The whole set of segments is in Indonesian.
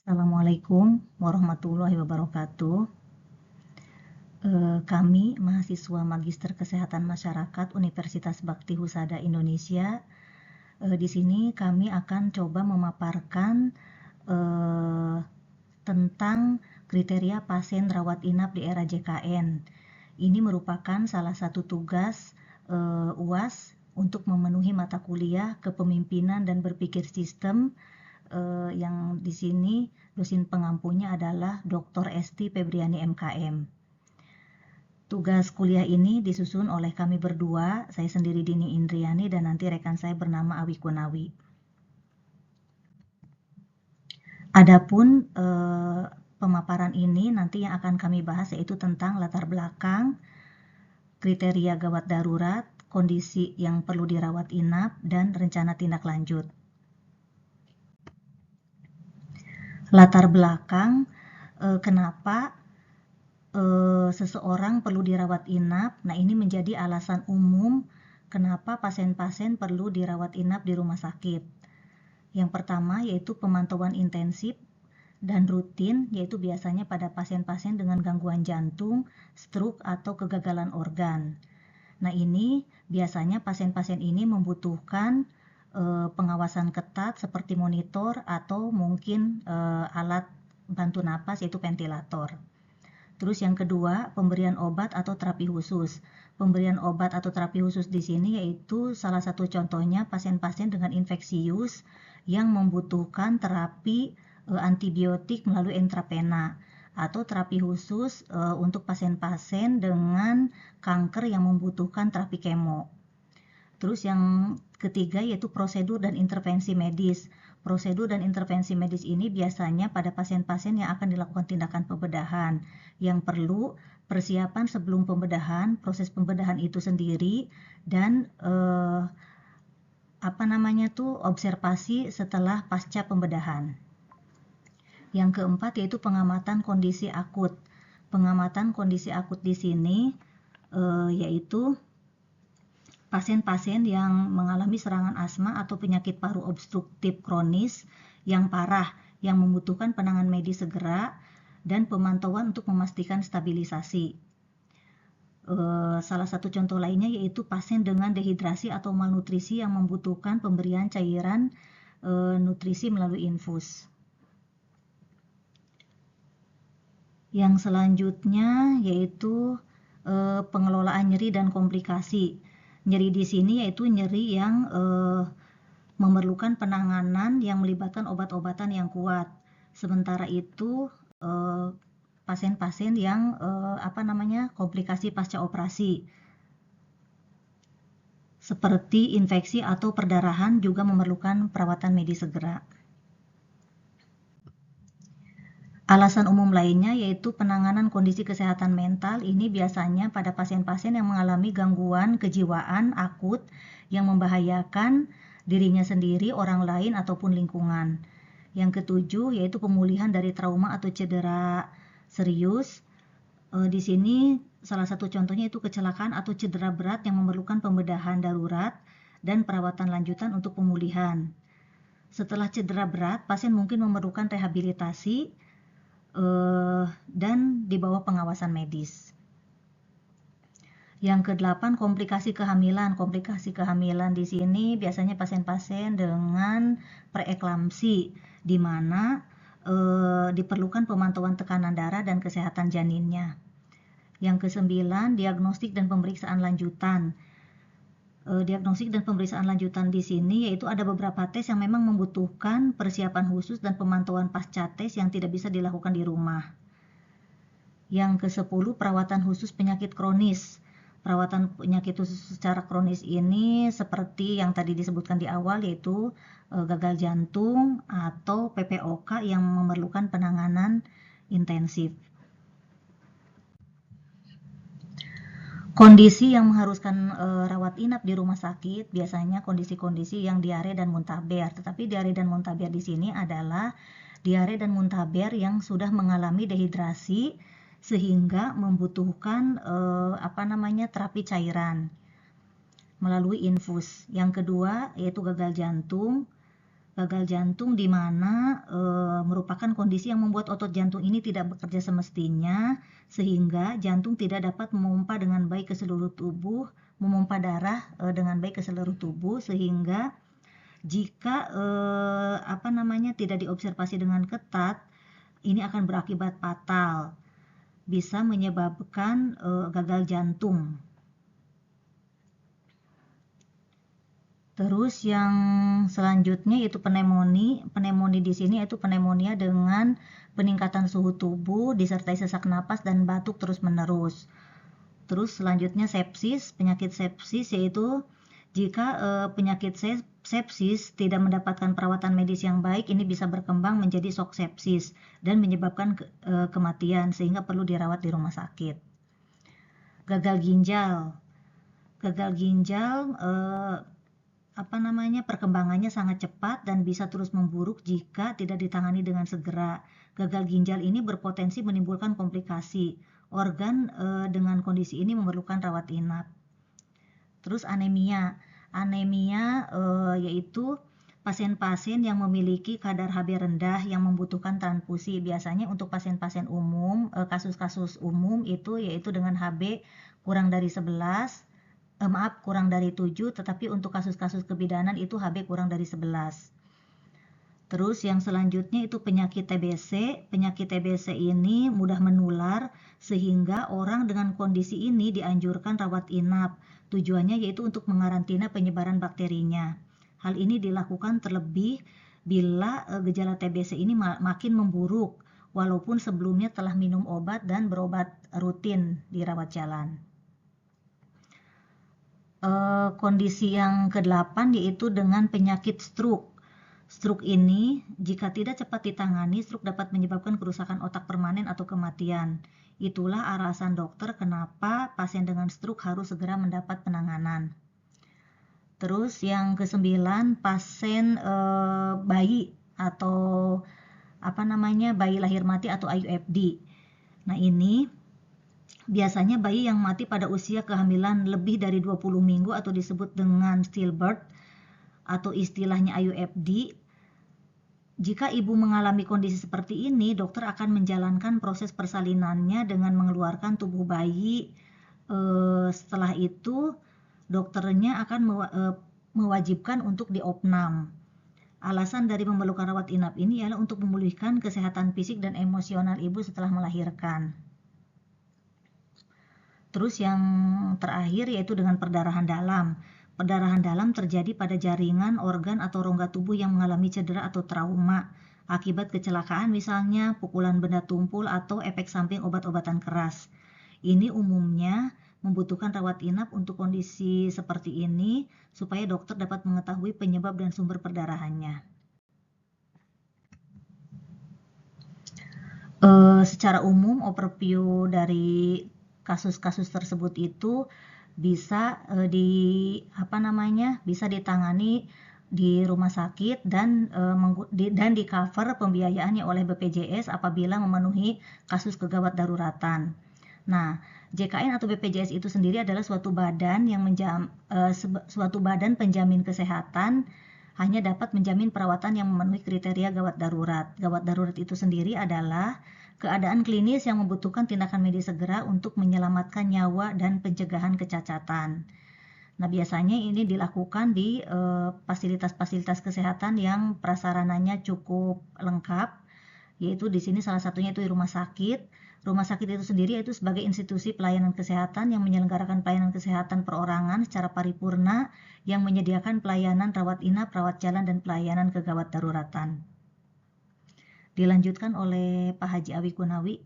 Assalamualaikum warahmatullahi wabarakatuh. Kami mahasiswa Magister Kesehatan Masyarakat Universitas Bakti Husada Indonesia. Di sini kami akan coba memaparkan tentang kriteria pasien rawat inap di era JKN. Ini merupakan salah satu tugas UAS untuk memenuhi mata kuliah Kepemimpinan dan Berpikir Sistem yang di sini dosen pengampunya adalah Dr. Esti Febriani MKM. Tugas kuliah ini disusun oleh kami berdua, saya sendiri Dini Indriani dan nanti rekan saya bernama Awi Kunawi. Adapun pemaparan ini nanti yang akan kami bahas yaitu tentang latar belakang, kriteria gawat darurat, kondisi yang perlu dirawat inap, dan rencana tindak lanjut. Latar belakang, kenapa seseorang perlu dirawat inap. Nah, ini menjadi alasan umum kenapa pasien-pasien perlu dirawat inap di rumah sakit. Yang pertama yaitu pemantauan intensif dan rutin, yaitu biasanya pada pasien-pasien dengan gangguan jantung, stroke, atau kegagalan organ. Nah, ini biasanya pasien-pasien ini membutuhkan pengawasan ketat seperti monitor atau mungkin alat bantu napas yaitu ventilator. Terus yang kedua, pemberian obat atau terapi khusus. Pemberian obat atau terapi khusus di sini yaitu salah satu contohnya pasien-pasien dengan infeksius yang membutuhkan terapi antibiotik melalui intravena atau terapi khusus untuk pasien-pasien dengan kanker yang membutuhkan terapi kemo. Terus yang ketiga yaitu prosedur dan intervensi medis. Prosedur dan intervensi medis ini biasanya pada pasien-pasien yang akan dilakukan tindakan pembedahan yang perlu persiapan sebelum pembedahan, proses pembedahan itu sendiri, dan observasi setelah pasca pembedahan. Yang keempat yaitu pengamatan kondisi akut. Pengamatan kondisi akut di sini yaitu pasien-pasien yang mengalami serangan asma atau penyakit paru obstruktif kronis yang parah yang membutuhkan penanganan medis segera dan pemantauan untuk memastikan stabilisasi. Salah satu contoh lainnya yaitu pasien dengan dehidrasi atau malnutrisi yang membutuhkan pemberian cairan nutrisi melalui infus. Yang selanjutnya yaitu pengelolaan nyeri dan komplikasi. Nyeri di sini yaitu nyeri yang memerlukan penanganan yang melibatkan obat-obatan yang kuat. Sementara itu pasien-pasien yang komplikasi pasca operasi seperti infeksi atau perdarahan juga memerlukan perawatan medis segera. Alasan umum lainnya yaitu penanganan kondisi kesehatan mental. Ini biasanya pada pasien-pasien yang mengalami gangguan kejiwaan akut yang membahayakan dirinya sendiri, orang lain, ataupun lingkungan. Yang ketujuh yaitu pemulihan dari trauma atau cedera serius. Di sini salah satu contohnya itu kecelakaan atau cedera berat yang memerlukan pembedahan darurat dan perawatan lanjutan untuk pemulihan. Setelah cedera berat, pasien mungkin memerlukan rehabilitasi dan di bawah pengawasan medis. Yang kedelapan, komplikasi kehamilan. Komplikasi kehamilan di sini biasanya pasien-pasien dengan preeklamsi, di mana diperlukan pemantauan tekanan darah dan kesehatan janinnya. Yang kesembilan, diagnostik dan pemeriksaan lanjutan. Diagnostik dan pemeriksaan lanjutan di sini yaitu ada beberapa tes yang memang membutuhkan persiapan khusus dan pemantauan pasca tes yang tidak bisa dilakukan di rumah. Yang ke-10, perawatan khusus penyakit kronis. Perawatan penyakit khusus secara kronis ini seperti yang tadi disebutkan di awal yaitu gagal jantung atau PPOK yang memerlukan penanganan intensif. Kondisi yang mengharuskan rawat inap di rumah sakit biasanya kondisi-kondisi yang diare dan muntaber. Tetapi diare dan muntaber di sini adalah diare dan muntaber yang sudah mengalami dehidrasi sehingga membutuhkan terapi cairan melalui infus. Yang kedua yaitu gagal jantung Gagal jantung di mana merupakan kondisi yang membuat otot jantung ini tidak bekerja semestinya, sehingga jantung tidak dapat memompa dengan baik ke seluruh tubuh, memompa darah dengan baik ke seluruh tubuh, sehingga jika tidak diobservasi dengan ketat, ini akan berakibat fatal, bisa menyebabkan gagal jantung. Terus yang selanjutnya yaitu pneumonia. Pneumonia di sini yaitu pneumonia dengan peningkatan suhu tubuh disertai sesak napas dan batuk terus-menerus. Terus selanjutnya sepsis. Penyakit sepsis yaitu jika penyakit sepsis tidak mendapatkan perawatan medis yang baik, ini bisa berkembang menjadi shock sepsis dan menyebabkan kematian sehingga perlu dirawat di rumah sakit. Gagal ginjal. Gagal ginjal perkembangannya sangat cepat dan bisa terus memburuk jika tidak ditangani dengan segera. Gagal ginjal ini berpotensi menimbulkan komplikasi. Organ dengan kondisi ini memerlukan rawat inap. Terus anemia. Anemia yaitu pasien-pasien yang memiliki kadar Hb rendah yang membutuhkan transfusi. Biasanya untuk pasien-pasien umum, kasus-kasus umum itu yaitu dengan Hb kurang dari 11, kurang dari 7, tetapi untuk kasus-kasus kebidanan itu Hb kurang dari 11. Terus yang selanjutnya itu penyakit TBC. Penyakit TBC ini mudah menular sehingga orang dengan kondisi ini dianjurkan rawat inap. Tujuannya yaitu untuk mengarantina penyebaran bakterinya. Hal ini dilakukan terlebih bila gejala TBC ini makin memburuk, walaupun sebelumnya telah minum obat dan berobat rutin di rawat jalan. Kondisi yang ke-8 yaitu dengan penyakit stroke. Stroke ini jika tidak cepat ditangani, stroke dapat menyebabkan kerusakan otak permanen atau kematian. Itulah alasan dokter kenapa pasien dengan stroke harus segera mendapat penanganan. Terus yang ke-9, pasien bayi atau bayi lahir mati atau IUFD. Nah, ini biasanya bayi yang mati pada usia kehamilan lebih dari 20 minggu atau disebut dengan stillbirth atau istilahnya IUFD. Jika ibu mengalami kondisi seperti ini, dokter akan menjalankan proses persalinannya dengan mengeluarkan tubuh bayi. Setelah itu, dokternya akan mewajibkan untuk diopnam. Alasan dari memerlukan rawat inap ini ialah untuk memulihkan kesehatan fisik dan emosional ibu setelah melahirkan. Terus yang terakhir yaitu dengan perdarahan dalam. Perdarahan dalam terjadi pada jaringan, organ, atau rongga tubuh yang mengalami cedera atau trauma akibat kecelakaan, misalnya pukulan benda tumpul atau efek samping obat-obatan keras. Ini umumnya membutuhkan rawat inap untuk kondisi seperti ini supaya dokter dapat mengetahui penyebab dan sumber perdarahannya. Secara umum overview dari kasus-kasus tersebut itu bisa bisa ditangani di rumah sakit dan di cover pembiayaannya oleh BPJS apabila memenuhi kasus kegawat daruratan. Nah, JKN atau BPJS itu sendiri adalah suatu badan penjamin kesehatan, hanya dapat menjamin perawatan yang memenuhi kriteria gawat darurat. Gawat darurat itu sendiri adalah keadaan klinis yang membutuhkan tindakan medis segera untuk menyelamatkan nyawa dan pencegahan kecacatan. Nah, biasanya ini dilakukan di fasilitas-fasilitas kesehatan yang prasarananya cukup lengkap, yaitu di sini salah satunya itu di rumah sakit. Rumah sakit itu sendiri yaitu sebagai institusi pelayanan kesehatan yang menyelenggarakan pelayanan kesehatan perorangan secara paripurna yang menyediakan pelayanan rawat inap, rawat jalan, dan pelayanan kegawat daruratan. Dilanjutkan oleh Pak Haji Awi Kunawi.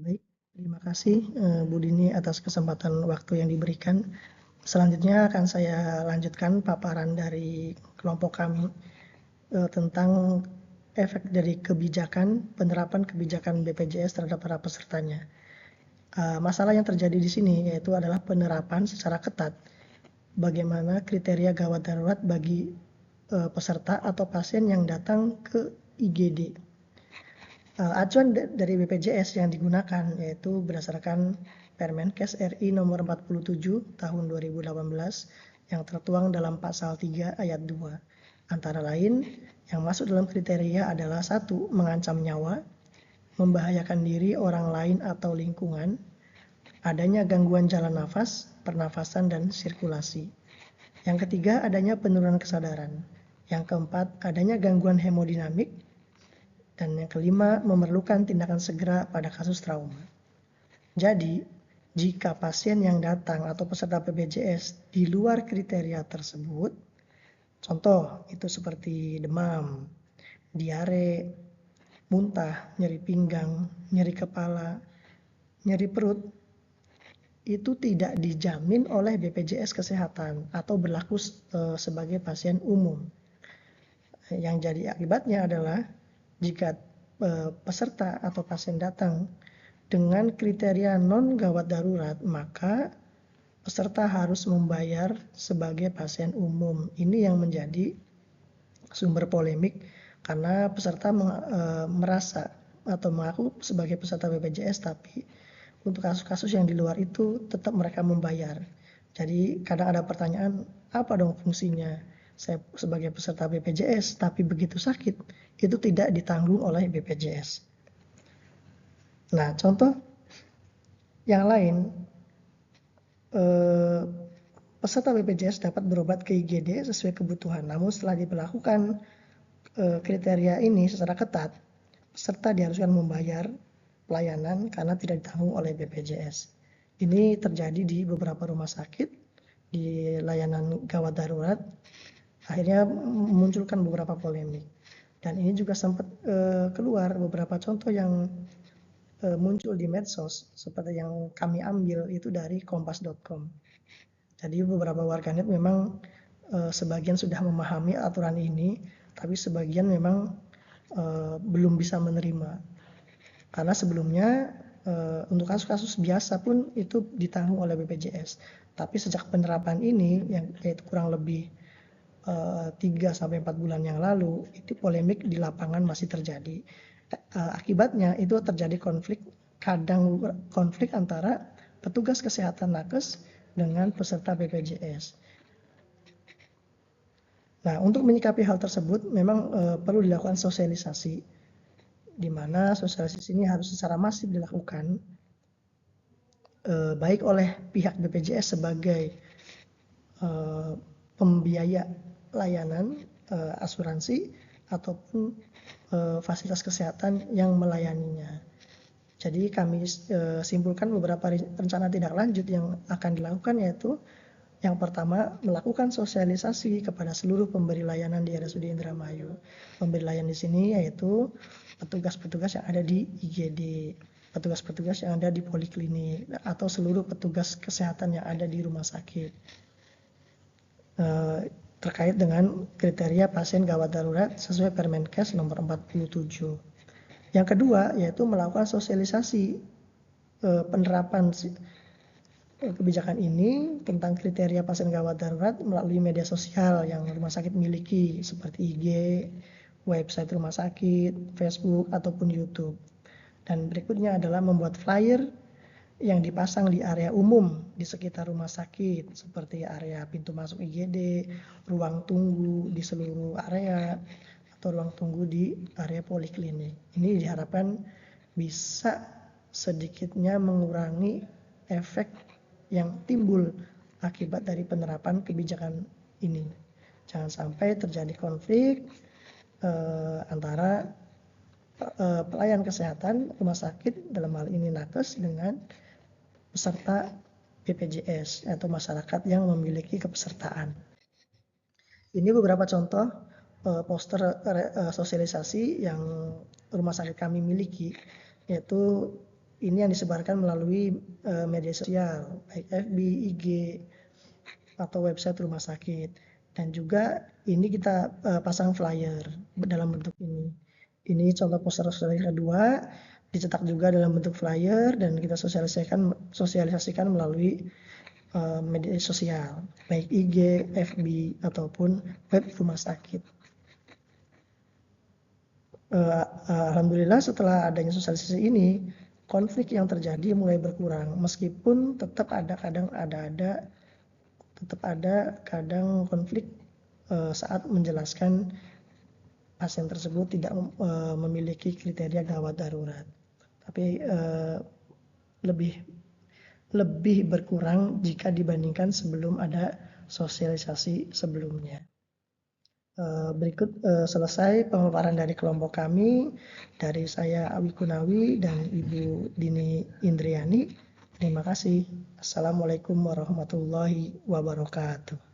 Baik, terima kasih Bu Dini atas kesempatan waktu yang diberikan. Selanjutnya akan saya lanjutkan paparan dari kelompok kami tentang efek dari penerapan kebijakan BPJS terhadap para pesertanya. Masalah yang terjadi di sini yaitu adalah penerapan secara ketat bagaimana kriteria gawat darurat bagi peserta atau pasien yang datang ke IGD. Acuan dari BPJS yang digunakan yaitu berdasarkan Permenkes RI nomor 47 tahun 2018 yang tertuang dalam pasal 3 ayat 2. Antara lain, yang masuk dalam kriteria adalah 1. Mengancam nyawa, membahayakan diri orang lain atau lingkungan, adanya gangguan jalan nafas, pernafasan, dan sirkulasi. Yang ketiga, adanya penurunan kesadaran. Yang keempat, adanya gangguan hemodinamik. Dan yang kelima, memerlukan tindakan segera pada kasus trauma. Jadi, jika pasien yang datang atau peserta BPJS di luar kriteria tersebut, contoh itu seperti demam, diare, muntah, nyeri pinggang, nyeri kepala, nyeri perut, itu tidak dijamin oleh BPJS Kesehatan atau berlaku sebagai pasien umum. Yang jadi akibatnya adalah jika peserta atau pasien datang dengan kriteria non gawat darurat, maka peserta harus membayar sebagai pasien umum. Ini yang menjadi sumber polemik karena peserta merasa atau mengaku sebagai peserta BPJS, tapi untuk kasus-kasus yang di luar itu tetap mereka membayar. Jadi kadang ada pertanyaan, apa dong fungsinya? Saya sebagai peserta BPJS, tapi begitu sakit, itu tidak ditanggung oleh BPJS. Nah, contoh yang lain, peserta BPJS dapat berobat ke IGD sesuai kebutuhan. Namun setelah diberlakukan kriteria ini secara ketat, peserta diharuskan membayar pelayanan karena tidak ditanggung oleh BPJS. Ini terjadi di beberapa rumah sakit, di layanan gawat darurat, akhirnya memunculkan beberapa polemik. Dan ini juga sempat keluar beberapa contoh yang muncul di medsos, seperti yang kami ambil itu dari kompas.com. Jadi beberapa warganet memang sebagian sudah memahami aturan ini, tapi sebagian memang belum bisa menerima. Karena sebelumnya untuk kasus-kasus biasa pun itu ditanggung oleh BPJS. Tapi sejak penerapan ini, yang yaitu kurang lebih 3-4 bulan yang lalu, itu polemik di lapangan masih terjadi. Akibatnya itu terjadi kadang konflik antara petugas kesehatan nakes dengan peserta BPJS. Nah, untuk menyikapi hal tersebut memang perlu dilakukan sosialisasi, di mana sosialisasi ini harus secara masif dilakukan, baik oleh pihak BPJS sebagai pembiaya layanan asuransi ataupun fasilitas kesehatan yang melayaninya. Jadi kami simpulkan beberapa rencana tindak lanjut yang akan dilakukan, yaitu yang pertama, melakukan sosialisasi kepada seluruh pemberi layanan di RSUD Indramayu. Pemberi layanan di sini yaitu petugas-petugas yang ada di IGD, petugas-petugas yang ada di poliklinik, atau seluruh petugas kesehatan yang ada di rumah sakit. Terkait dengan kriteria pasien gawat darurat sesuai Permenkes nomor 47. Yang kedua, yaitu melakukan sosialisasi penerapan kebijakan ini tentang kriteria pasien gawat darurat melalui media sosial yang rumah sakit miliki, seperti IG, website rumah sakit, Facebook, ataupun YouTube. Dan berikutnya adalah membuat flyer yang dipasang di area umum di sekitar rumah sakit, seperti area pintu masuk IGD, ruang tunggu di seluruh area, atau ruang tunggu di area poliklinik. Ini diharapkan bisa sedikitnya mengurangi efek yang timbul akibat dari penerapan kebijakan ini. Jangan sampai terjadi konflik antara pelayan kesehatan rumah sakit, dalam hal ini nakes, dengan peserta BPJS atau masyarakat yang memiliki kepesertaan. Ini beberapa contoh poster sosialisasi yang rumah sakit kami miliki, yaitu ini yang disebarkan melalui media sosial, baik FB, IG, atau website rumah sakit. Dan juga ini kita pasang flyer dalam bentuk ini. Ini contoh poster sosialisasi kedua, dicetak juga dalam bentuk flyer dan kita sosialisasikan melalui media sosial, baik IG, FB, ataupun web rumah sakit. Alhamdulillah setelah adanya sosialisasi ini, konflik yang terjadi mulai berkurang, meskipun tetap ada kadang konflik saat menjelaskan pasien tersebut tidak memiliki kriteria gawat darurat, tapi lebih berkurang jika dibandingkan sebelum ada sosialisasi sebelumnya. Berikut selesai pemaparan dari kelompok kami, dari saya Awi Kunawi dan Ibu Dini Indriani. Terima kasih. Assalamualaikum warahmatullahi wabarakatuh.